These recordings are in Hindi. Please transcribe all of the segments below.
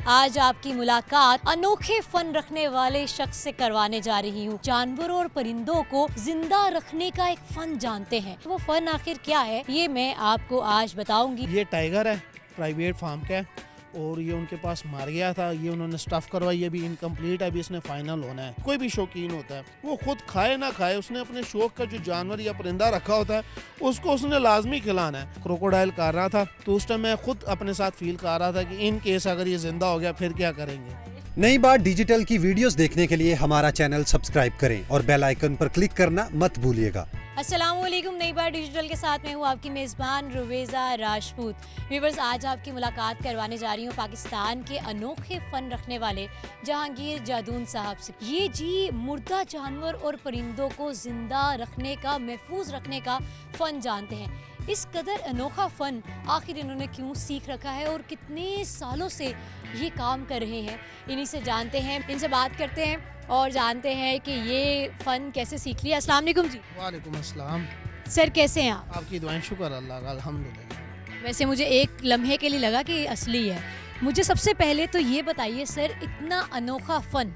आज आपकी मुलाकात अनोखे फन रखने वाले शख्स से करवाने जा रही हूँ। जानवरों और परिंदों को जिंदा रखने का एक फन जानते हैं, वो फन आखिर क्या है ये मैं आपको आज बताऊंगी। ये टाइगर है, प्राइवेट फार्म का है और ये उनके पास मार गया था। ये उन्होंने स्टफ करवाई, अभी इनकम्प्लीट है, अभी इसने फाइनल होना है। कोई भी शौकीन होता है, वो खुद खाए ना खाए, उसने अपने शौक का जो जानवर या परिंदा रखा होता है उसको उसने लाजमी खिलाना है। क्रोकोडाइल कर रहा था तो उस टाइम मैं खुद अपने साथ फील कर रहा था कि इन केस अगर ये जिंदा हो गया फिर क्या करेंगे। नई बात डिजिटल की वीडियोस देखने के लिए हमारा चैनल सब्सक्राइब करें और बेल आइकन पर क्लिक करना मत भूलिएगा। अस्सलामुअलैकुम। नई बार डिजिटल के साथ मैं हूँ आपकी मेज़बान रुवेज़ा राजपूत। व्यूअर्स, आज आपकी मुलाकात करवाने जा रही हूँ पाकिस्तान के अनोखे फ़न रखने वाले जहांगीर जादून साहब से। ये जी मुर्दा जानवर और परिंदों को ज़िंदा रखने का, महफूज रखने का फ़न जानते हैं। इस कदर अनोखा फ़न आखिर इन्होंने क्यों सीख रखा है और कितने सालों से ये काम कर रहे हैं, इन्हीं से जानते हैं, इनसे बात करते हैं और जानते हैं कि ये फ़न कैसे सीख लिया। अस्सलाम वालेकुम जी। वालेकुम अस्सलाम। सर कैसे हैं आप? आपकी दुआएं, शुक्र अल्लाह का, अल्हम्दुलिल्लाह। वैसे मुझे एक लम्हे के लिए लगा कि ये असली है। मुझे सबसे पहले तो ये बताइए सर, इतना अनोखा फ़न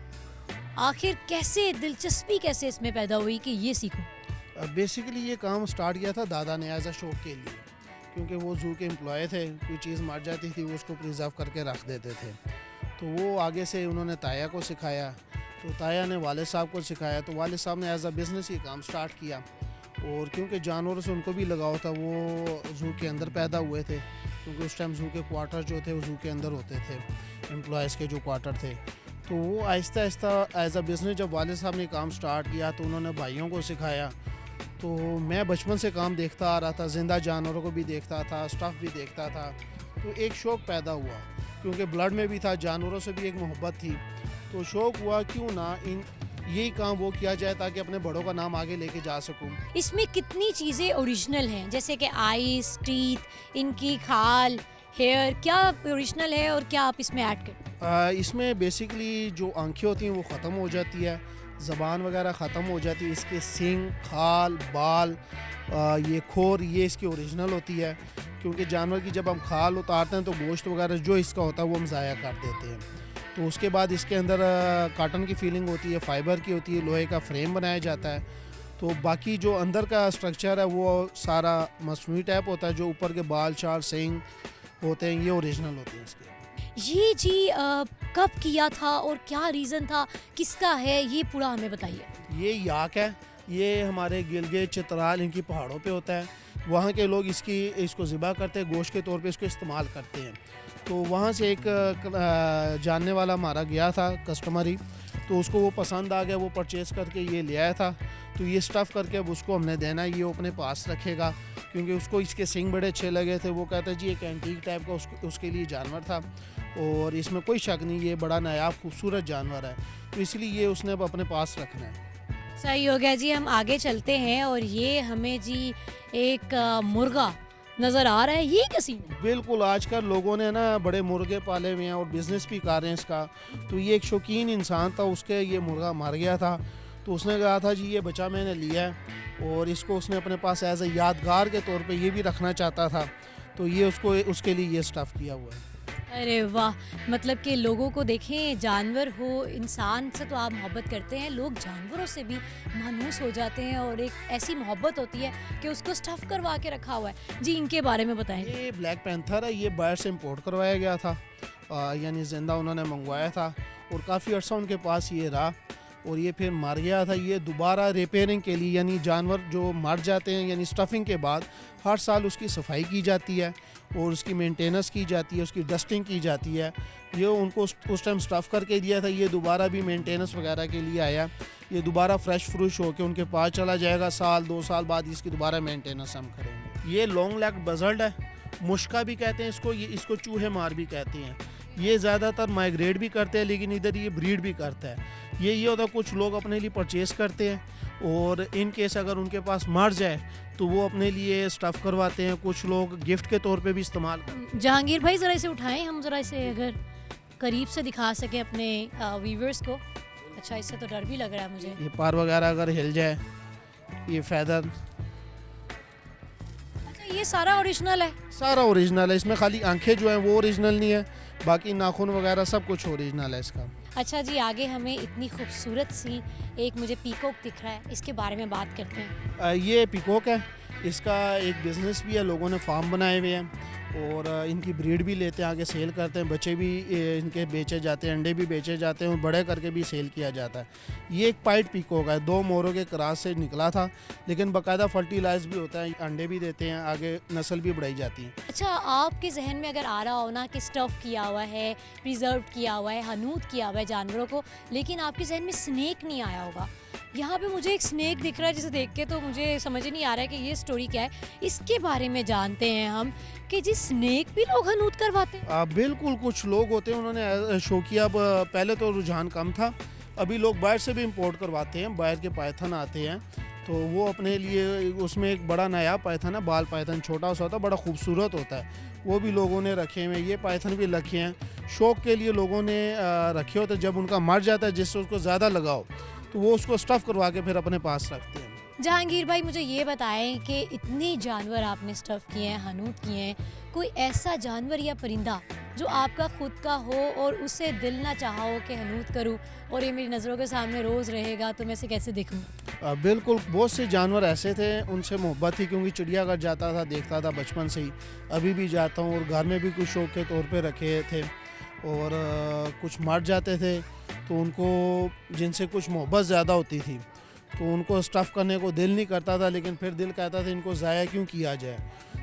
आखिर कैसे, दिलचस्पी कैसे इसमें पैदा हुई कि ये सीखूं? बेसिकली ये काम स्टार्ट किया था दादा ने एज अ शौक के लिए, क्योंकि वो जू के एम्प्लॉय थे। कोई चीज़ मर जाती थी वो उसको प्रिजर्व करके रख देते थे। तो वो आगे से उन्होंने ताया को सिखाया, तो ताया ने वालिद साहब को सिखाया, तो वालिद साहब ने एज अ बिज़नेस ये काम स्टार्ट किया। और क्योंकि जानवरों से उनको भी लगाव था, वो जू के अंदर पैदा हुए थे, क्योंकि उस टाइम जू के क्वार्टर जो थे वो जू के अंदर होते थे, एम्प्लॉयज़ के जो क्वार्टर थे। तो वो Aahista Aahista as a business जब वालिद साहब ने काम स्टार्ट किया तो उन्होंने भाइयों को सिखाया। तो मैं बचपन से काम देखता आ रहा था, ज़िंदा जानवरों को भी देखता था, स्टफ़ भी देखता था। तो एक शौक़ पैदा हुआ, क्योंकि ब्लड में भी था, जानवरों से भी एक मोहब्बत थी। तो शौक़ हुआ क्यों ना इन यही काम वो किया जाए ताकि अपने बड़ों का नाम आगे लेके जा सकूं। इसमें कितनी चीज़ें ओरिजिनल हैं, जैसे कि आइस, टीथ, इनकी खाल, हेयर, क्या ओरिजिनल है और क्या आप इसमें ऐड करते? इसमें बेसिकली जो आंखें होती हैं वो ख़त्म हो जाती है, ज़बान वगैरह ख़त्म हो जाती है, इसके सींग, खाल, बाल, ये खोर, ये इसकी ओरिजिनल होती है। क्योंकि जानवर की जब हम खाल उतारते हैं तो गोश्त वगैरह जो इसका होता है वो हम ज़ाया कर देते हैं। तो उसके बाद इसके अंदर काटन की फीलिंग होती है, फाइबर की होती है, लोहे का फ्रेम बनाया जाता है। तो बाकी जो अंदर का स्ट्रक्चर है वो सारा मसनूई टाइप होता है। जो ऊपर के बाल, चार, सींग होते हैं ये ओरिजिनल होते हैं इसके। ये जी कब किया था और क्या रीज़न था, किसका है, ये पूरा हमें बताइए। ये याक है, ये हमारे गिलगित, चित्राल, इनकी पहाड़ों पे होता है। वहाँ के लोग इसको ज़िबा करते हैं, गोश्त के तौर पे इसको इस्तेमाल करते हैं। तो वहाँ से एक जानने वाला हमारा गया था, कस्टमर ही, तो उसको वो पसंद आ गया, वो परचेज़ करके ये ले आया था। तो ये स्टफ़ करके अब उसको हमने देना है, ये वो अपने पास रखेगा, क्योंकि उसको इसके सींग बड़े अच्छे लगे थे। वो कहता है जी एक एंटीक टाइप का उसके लिए जानवर था और इसमें कोई शक नहीं, ये बड़ा नायाब खूबसूरत जानवर है, तो इसलिए ये उसने अब अपने पास रखना है। सही हो गया जी। हम आगे चलते हैं और ये हमें जी एक मुर्गा नज़र आ रहा है, ये क्या सीन है? बिल्कुल, आजकल लोगों ने ना बड़े मुर्गे पाले हुए हैं और बिज़नेस भी कर रहे हैं इसका। तो ये एक शौकीन इंसान था, उसके ये मुर्गा मर गया था, तो उसने कहा था जी ये बच्चा मैंने लिया है और इसको उसने अपने पास एज ए यादगार के तौर पे ये भी रखना चाहता था। तो ये उसके लिए ये स्टफ़ किया हुआ है। अरे वाह, मतलब कि लोगों को देखें, जानवर हो, इंसान से तो आप मोहब्बत करते हैं, लोग जानवरों से भी मायूस हो जाते हैं और एक ऐसी मोहब्बत होती है कि उसको स्टफ़ करवा के रखा हुआ है। जी इनके बारे में बताएं। ये ब्लैक पैंथर है, ये बाहर से इम्पोर्ट करवाया गया था, यानी ज़िंदा उन्होंने मंगवाया था और काफ़ी अर्सा उनके पास ये रहा और ये फिर मर गया था। ये दोबारा रिपेयरिंग के लिए, यानी जानवर जो मर जाते हैं यानी स्टफिंग के बाद हर साल उसकी सफाई की जाती है और उसकी मेंटेनेंस की जाती है, उसकी डस्टिंग की जाती है। ये उनको उस टाइम स्टफ़ करके दिया था, ये दोबारा भी मेंटेनेंस वगैरह के लिए आया। ये दोबारा फ्रेश फ्रूश होकर उनके पास चला जाएगा, साल 2 साल बाद इसकी दोबारा मेंटेनेंस हम करेंगे। ये लॉन्ग लेग बजर्ड है, मुश्का भी कहते हैं इसको, इसको चूहे मार भी कहते हैं। ये ज़्यादातर माइग्रेट भी करते हैं, लेकिन इधर ये ब्रीड भी करता है। ये होता है कुछ लोग अपने लिए परचेज़ करते हैं और इन केस अगर उनके पास मर जाए तो वो अपने लिए स्टफ़ करवाते हैं, कुछ लोग गिफ्ट के तौर पे भी इस्तेमाल करते हैं। जहांगीर भाई ज़रा इसे उठाएं, हम ज़रा इसे अगर करीब से दिखा सकें अपने व्यूवर्स को। अच्छा, इससे तो डर भी लग रहा है मुझे। ये पार वगैरह अगर हिल जाए, ये फैदर। अच्छा, ये सारा ओरिजिनल है? सारा ओरिजिनल है, इसमें खाली आंखें जो हैं वो ओरिजिनल नहीं है, बाकी नाखून वगैरह सब कुछ ओरिजिनल है इसका। अच्छा जी, आगे हमें इतनी खूबसूरत सी एक मुझे पीकॉक दिख रहा है, इसके बारे में बात करते हैं। ये पीकॉक है, इसका एक बिज़नेस भी है, लोगों ने फार्म बनाए हुए हैं और इनकी ब्रीड भी लेते हैं, आगे सेल करते हैं, बच्चे भी इनके बेचे जाते हैं, अंडे भी बेचे जाते हैं और बड़े करके भी सेल किया जाता है। ये एक पाइट पीकॉक है, 2 मोरों के क्रॉस से निकला था, लेकिन बाकायदा फर्टिलाइज भी होता है, अंडे भी देते हैं, आगे नस्ल भी बढ़ाई जाती है। अच्छा, आपके जहन में अगर आ रहा हो ना कि स्टफ़ किया हुआ है, प्रिजर्व किया हुआ है, हनूत किया हुआ है जानवरों को, लेकिन आपके जहन में स्नेक नहीं आया होगा। यहाँ पे मुझे एक स्नेक दिख रहा है जिसे देख के तो मुझे समझ ही नहीं आ रहा है कि ये स्टोरी क्या है। इसके बारे में जानते हैं हम कि जी स्नेक भी लोग हनूत करवाते हैं। बिल्कुल, कुछ लोग होते हैं उन्होंने शौकिया, पहले तो रुझान कम था, अभी लोग बाहर से भी इंपोर्ट करवाते हैं, बाहर के पायथन आते हैं तो वो अपने लिए, उसमें एक बड़ा नया पायथन है, बाल पायथन, छोटा सा होता है, बड़ा खूबसूरत होता है, वो भी लोगों ने रखे हुए हैं। ये पायथन भी रखे हैं, शौक के लिए लोगों ने रखे होते हैं। जब उनका मर जाता है, जिससे उसको ज़्यादा लगाओ, तो वो उसको स्टफ़ करवा के फिर अपने पास रखते हैं। जहांगीर भाई, मुझे ये बताएं कि इतने जानवर आपने स्टफ़ किए हैं, हनूत किए हैं, कोई ऐसा जानवर या परिंदा जो आपका खुद का हो और उसे दिल ना चाहा हो कि हनूत करूं और ये मेरी नज़रों के सामने रोज़ रहेगा तो मैं इसे कैसे देखूं? बिल्कुल, बहुत से जानवर ऐसे थे, उनसे मोहब्बत थी, क्योंकि चिड़ियाघर जाता था, देखता था बचपन से ही, अभी भी जाता हूँ, और घर में भी कुछ शौक के तौर पे रखे थे, और कुछ मर जाते थे तो उनको, जिनसे कुछ मोहब्बत ज़्यादा होती थी, तो उनको स्टफ़ करने को दिल नहीं करता था, लेकिन फिर दिल कहता था इनको ज़ाया क्यों किया जाए,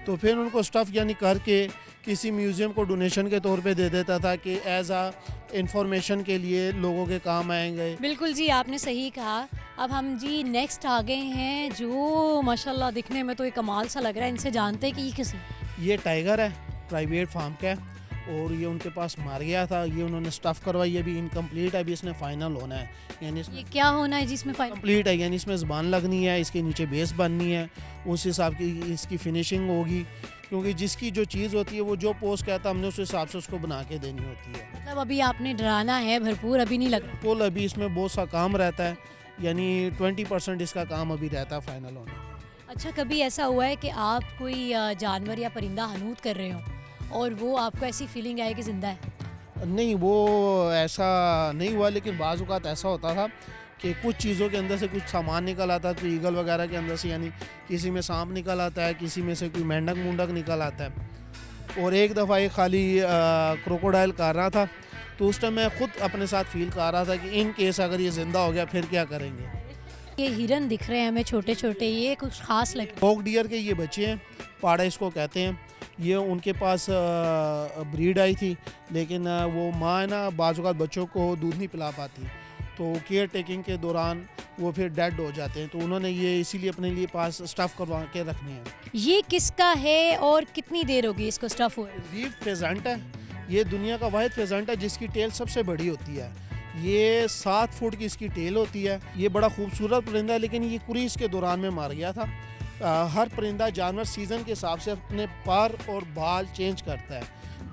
तो फिर उनको स्टफ़ यानी करके किसी म्यूज़ियम को डोनेशन के तौर पे दे देता था कि एज आ इंफॉर्मेशन के लिए लोगों के काम आएंगे। बिल्कुल जी, आपने सही कहा। अब हम जी नेक्स्ट आ गए हैं, जो माशाल्लाह दिखने में तो एक कमाल सा लग रहा है। इनसे जानते हैं कि ये किसी, ये टाइगर है, प्राइवेट फार्म का है, और ये उनके पास मार गया था, ये उन्होंने स्टफ़ करवाई, ये भी इनकम्प्लीट है, अभी इसने फाइनल होना है, यानी ये क्या होना है जिसमें फाइनल? कंप्लीट है, यानी इसमें ज़बान लगनी है, इसके नीचे बेस बननी है, उस हिसाब की इसकी फिनिशिंग होगी, क्योंकि जिसकी जो चीज़ होती है वो जो पोस्ट कहता है हमने उस हिसाब से उसको बना के देनी होती है। मतलब अभी आपने डराना है भरपूर, अभी नहीं लग रहा। कुल अभी इसमें बहुत सा काम रहता है, यानी 20% इसका काम अभी रहता है फाइनल होने में। अच्छा, कभी ऐसा हुआ है कि आप कोई जानवर या परिंदा हनूत कर रहे हो और वो आपको ऐसी फीलिंग आए कि ज़िंदा है? नहीं, वो ऐसा नहीं हुआ, लेकिन बाज़ औक़ात ऐसा होता था कि कुछ चीज़ों के अंदर से कुछ सामान निकल आता है, तो ईगल वगैरह के अंदर से, यानी किसी में सांप निकल आता है, किसी में से कोई मेंढक मुंडक निकल आता है। और एक दफ़ा एक खाली क्रोकोडाइल कर रहा था, तो उस टाइम मैं ख़ुद अपने साथ फील कर रहा था कि इन केस अगर ये ज़िंदा हो गया फिर क्या करेंगे। ये हिरन दिख रहे हैं हमें छोटे छोटे, ये कुछ खास लगे? डॉग डियर के ये बच्चे हैं, पाड़ा इसको कहते हैं। ये उनके पास ब्रीड आई थी, लेकिन वो माँ है ना, बाज़ औक़ात बच्चों को दूध नहीं पिला पाती, तो केयर टेकिंग के दौरान वो फिर डेड हो जाते हैं, तो उन्होंने ये इसीलिए अपने लिए पास स्टफ़ करवा के रखने हैं। ये किसका है और कितनी देर होगी इसको स्टफ़ हुए? रीफ फेजेंट है, ये दुनिया का वाहिद फेजेंट है जिसकी टेल सबसे बड़ी होती है। ये 7 फुट की इसकी टेल होती है। ये बड़ा खूबसूरत परिंदा है, लेकिन ये क्रूज़ के दौरान में मार गया था। हर परिंदा जानवर सीज़न के हिसाब से अपने पर और बाल चेंज करता है।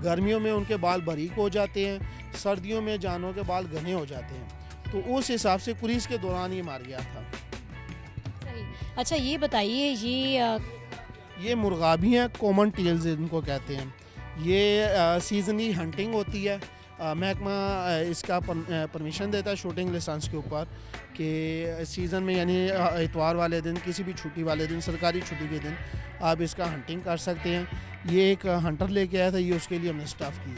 गर्मियों में उनके बाल बारीक हो जाते हैं, सर्दियों में जानवरों के बाल घने हो जाते हैं, तो उस हिसाब से क्रूज़ के दौरान ये मार गया था। सही। अच्छा, ये बताइए, ये मुर्गाबी हैं, कॉमन टेल्स इनको कहते हैं। ये सीजनली हंटिंग होती है, महकमा इसका परमिशन देता है शूटिंग लाइसेंस के ऊपर कि सीज़न में, यानी इतवार वाले दिन, किसी भी छुट्टी वाले दिन, सरकारी छुट्टी के दिन आप इसका हंटिंग कर सकते हैं। ये एक हंटर लेके आया था, ये उसके लिए हमने स्टाफ की।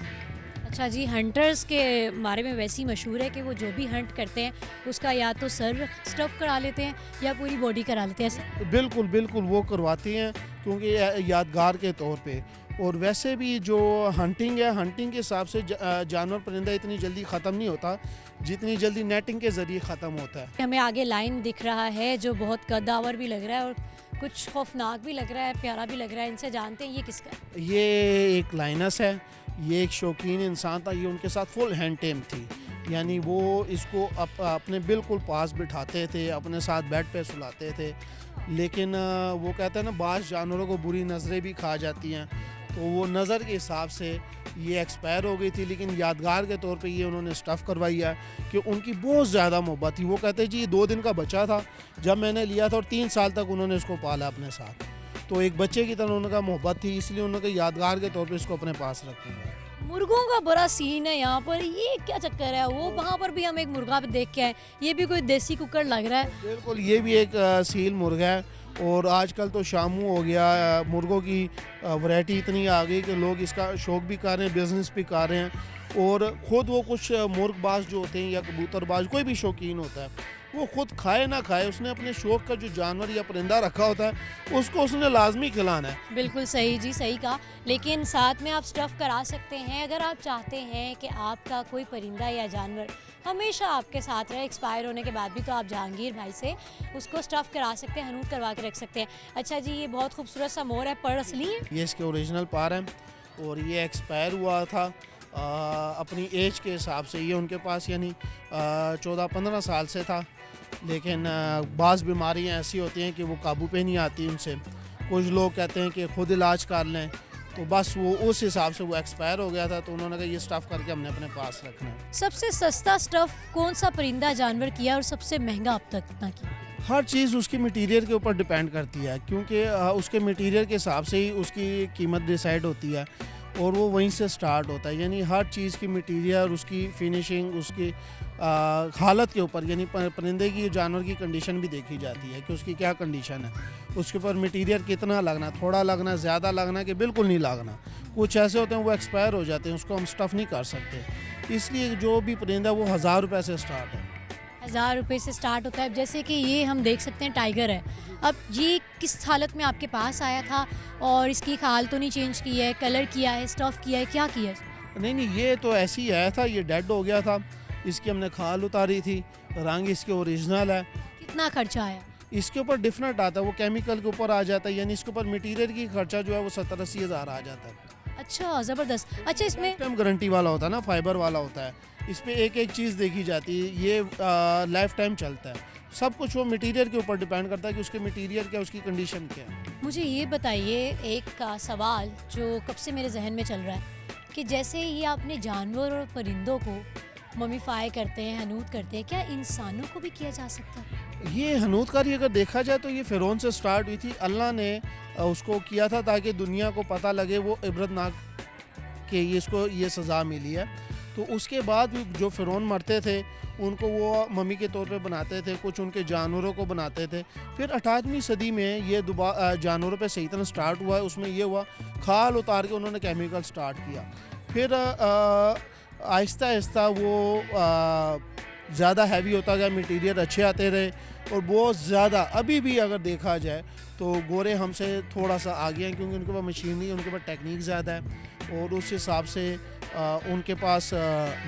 अच्छा जी, हंटर्स के बारे में वैसे ही मशहूर है कि वो जो भी हंट करते हैं उसका या तो सर स्टफ़ करा लेते हैं या पूरी बॉडी करा लेते हैं। बिल्कुल बिल्कुल, वो करवाते हैं क्योंकि यादगार के तौर पे। और वैसे भी जो हंटिंग है, हंटिंग के हिसाब से जानवर परिंदा इतनी जल्दी ख़त्म नहीं होता जितनी जल्दी नेटिंग के ज़रिए ख़त्म होता है। हमें आगे लाइन दिख रहा है जो बहुत कद्दावर भी लग रहा है और कुछ खौफनाक भी लग रहा है, प्यारा भी लग रहा है। इनसे जानते हैं ये किसका है? ये एक लाइनस है, ये एक शौकीन इंसान था, ये उनके साथ फुल हैंड टेम थी, यानी वो इसको अपने बिल्कुल पास बिठाते थे, अपने साथ बेड पे सुलाते थे। लेकिन वो कहते हैं ना, बाज़ जानवरों को बुरी नज़रें भी खा जाती हैं, तो वो नज़र के हिसाब से ये एक्सपायर हो गई थी, लेकिन यादगार के तौर पे ये उन्होंने स्टफ़ करवाई है कि उनकी बहुत ज़्यादा मोहब्बत थी। वो कहते जी, ये 2 दिन का बच्चा था जब मैंने लिया था और 3 साल तक उन्होंने इसको पाला अपने साथ। तो एक बच्चे की तरह उनका मोहब्बत थी, इसलिए उन्होंने यादगार के तौर पे इसको अपने पास रखूँगा। मुर्गों का बड़ा सीन है यहाँ पर, ये क्या चक्कर है? वो वहाँ पर भी हम एक मुर्गा भी देख के आए, ये भी कोई देसी कुकर लग रहा है। बिल्कुल, ये भी एक सील मुर्गा है। और आजकल तो शामू हो गया, मुर्गों की वैरायटी इतनी आ गई कि लोग इसका शौक भी कर रहे हैं, बिजनेस भी कर रहे हैं। और ख़ुद वो कुछ मुर्गबाज जो होते हैं या कबूतरबाज, कोई भी शौकीन होता है, वो खुद खाए ना खाए, उसने अपने शौक का जो जानवर या परिंदा रखा होता है उसको उसने लाजमी खिलाना है। बिल्कुल सही जी, सही कहा। लेकिन साथ में आप स्टफ़ करा सकते हैं अगर आप चाहते हैं कि आपका कोई परिंदा या जानवर हमेशा आपके साथ रहे, एक्सपायर होने के बाद भी, तो आप जहांगीर भाई से उसको स्टफ़ करा सकते हैं, हनूत करवा के रख सकते हैं। अच्छा जी, ये बहुत खूबसूरत सा मोर है, पर असली है? ये इसके ओरिजिनल पार हैं और ये एक्सपायर हुआ था अपनी एज के हिसाब से। ये उनके पास यानी 14-15 साल से था, लेकिन बाज़ बीमारियां ऐसी होती हैं कि वो काबू पे नहीं आती उनसे। कुछ लोग कहते हैं कि खुद इलाज कर लें, तो बस वो उस हिसाब से वो एक्सपायर हो गया था, तो उन्होंने कहा ये स्टफ़ करके हमने अपने पास रखना है। सबसे सस्ता स्टफ़ कौन सा परिंदा जानवर किया और सबसे महंगा अब तक कितना किया? हर चीज़ उसकी मटीरियल के ऊपर डिपेंड करती है, क्योंकि उसके मटीरियल के हिसाब से ही उसकी कीमत डिसाइड होती है और वो वहीं से स्टार्ट होता है। यानी हर चीज़ की मटीरियल, उसकी फिनिशिंग, उसकी हालत के ऊपर, यानी परिंदे की, जानवर की कंडीशन भी देखी जाती है कि उसकी क्या कंडीशन है, उसके ऊपर मटीरियल कितना लगना, थोड़ा लगना, ज़्यादा लगना कि बिल्कुल नहीं लगना। कुछ ऐसे होते हैं वो एक्सपायर हो जाते हैं, उसको हम स्टफ़ नहीं कर सकते। इसलिए जो भी परिंदा वो 1000 रुपये से स्टार्ट है। 1000 रुपये से स्टार्ट होता है। अब जैसे कि ये हम देख सकते हैं टाइगर है, अब ये किस हालत में आपके पास आया था और इसकी खाल तो नहीं चेंज की है, कलर किया है, स्टफ़ किया है, क्या किया है? नहीं, ये तो ऐसे ही आया था, ये डेड हो गया था, इसकी हमने खाल उतारी थी, रंग इसके ओरिजिनल है। कितना खर्चा आया? इसके ऊपर डिफरेंट आता है, वो केमिकल के ऊपर आ जाता है, यानी इसके ऊपर मटीरियल की खर्चा जो है वो 70-80 हज़ार आ जाता है। अच्छा, ज़बरदस्त। अच्छा, इसमें टाइम गारंटी वाला होता है ना, फाइबर वाला होता है, इस पर एक एक चीज़ देखी जाती है, ये लाइफ टाइम चलता है। सब कुछ वो मटेरियल के ऊपर डिपेंड करता है कि उसके मटेरियल क्या, उसकी कंडीशन क्या है। मुझे ये बताइए, एक का सवाल जो कब से मेरे जहन में चल रहा है कि जैसे ये आपने जानवर और परिंदों को ममीफाई करते हैं, हनूत करते हैं, क्या इंसानों को भी किया जा सकता है? ये हनूतकारी अगर देखा जाए तो ये फ़िरौन से स्टार्ट हुई थी। अल्लाह ने उसको किया था ताकि दुनिया को पता लगे, वो इबरतनाक कि ये इसको ये सज़ा मिली है। तो उसके बाद भी जो फ़िरौन मरते थे उनको वो मम्मी के तौर पे बनाते थे, कुछ उनके जानवरों को बनाते थे। फिर 18वीं सदी में ये जानवरों पे सही तरह स्टार्ट हुआ है। उसमें ये हुआ, खाल उतार के उन्होंने केमिकल स्टार्ट किया। फिर आहिस्ता आहिस्ता वो ज़्यादा हैवी होता गया, मटीरियल अच्छे आते रहे और बहुत ज़्यादा, अभी भी अगर देखा जाए तो गोरे हमसे थोड़ा सा आगे हैं, क्योंकि उनके पास मशीनरी, उनके पास टेक्निक ज़्यादा है और उस हिसाब से उनके पास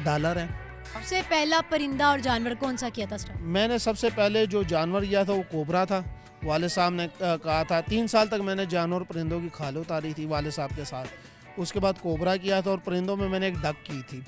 डॉलर है। सबसे पहला परिंदा और जानवर कौन सा किया था स्टार्ट? मैंने सबसे पहले जो जानवर किया था वो कोबरा था। वाले साहब ने कहा था, 3 साल तक मैंने जानवर परिंदों की खाल उतारी थी वाले साहब के साथ। उसके बाद कोबरा किया था और परिंदों में मैंने एक डक की थी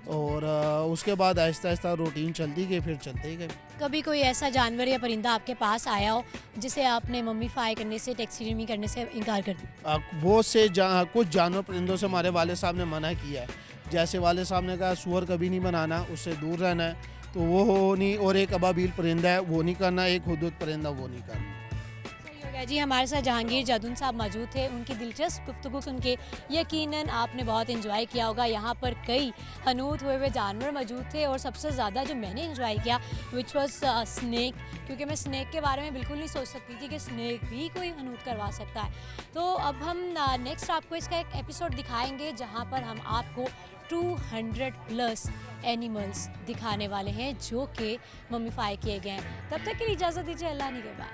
और उसके बाद आहिस्ता आहिस्ता रूटीन चलती गई, फिर चलते ही गए। कभी कोई ऐसा जानवर या परिंदा आपके पास आया हो जिसे आपने मम्मीफाई करने से, टैक्सीडर्मी करने से इनकार कर दिया? बहुत से कुछ जानवर परिंदों से हमारे वाले साहब ने मना किया है। जैसे वाले साहब ने कहा सूअर कभी नहीं बनाना, उससे दूर रहना है, तो वो नहीं। और एक अबाबील परिंदा है वो नहीं करना, एक हुदूद परिंदा वो नहीं करना। सही हो गया जी। हमारे साथ जहांगीर जादून साहब मौजूद थे, उनकी दिलचस्प गुफ्तगू सुन के यकीनन आपने बहुत इन्जॉय किया होगा। यहाँ पर कई हनूत हुए हुए जानवर मौजूद थे और सबसे ज़्यादा जो मैंने इन्जॉय किया विच वॉज स्नैक, क्योंकि मैं स्नैक के बारे में बिल्कुल नहीं सोच सकती थी कि स्नैक भी कोई हनूत करवा सकता है। तो अब हम नेक्स्ट आपको इसका एक एपिसोड दिखाएंगे जहाँ पर हम आपको 200+ एनिमल्स दिखाने वाले हैं जो कि मम्मीफाई किए गए हैं। तब तक के लिए इजाज़त दीजिए, अल्लाह निगहबान।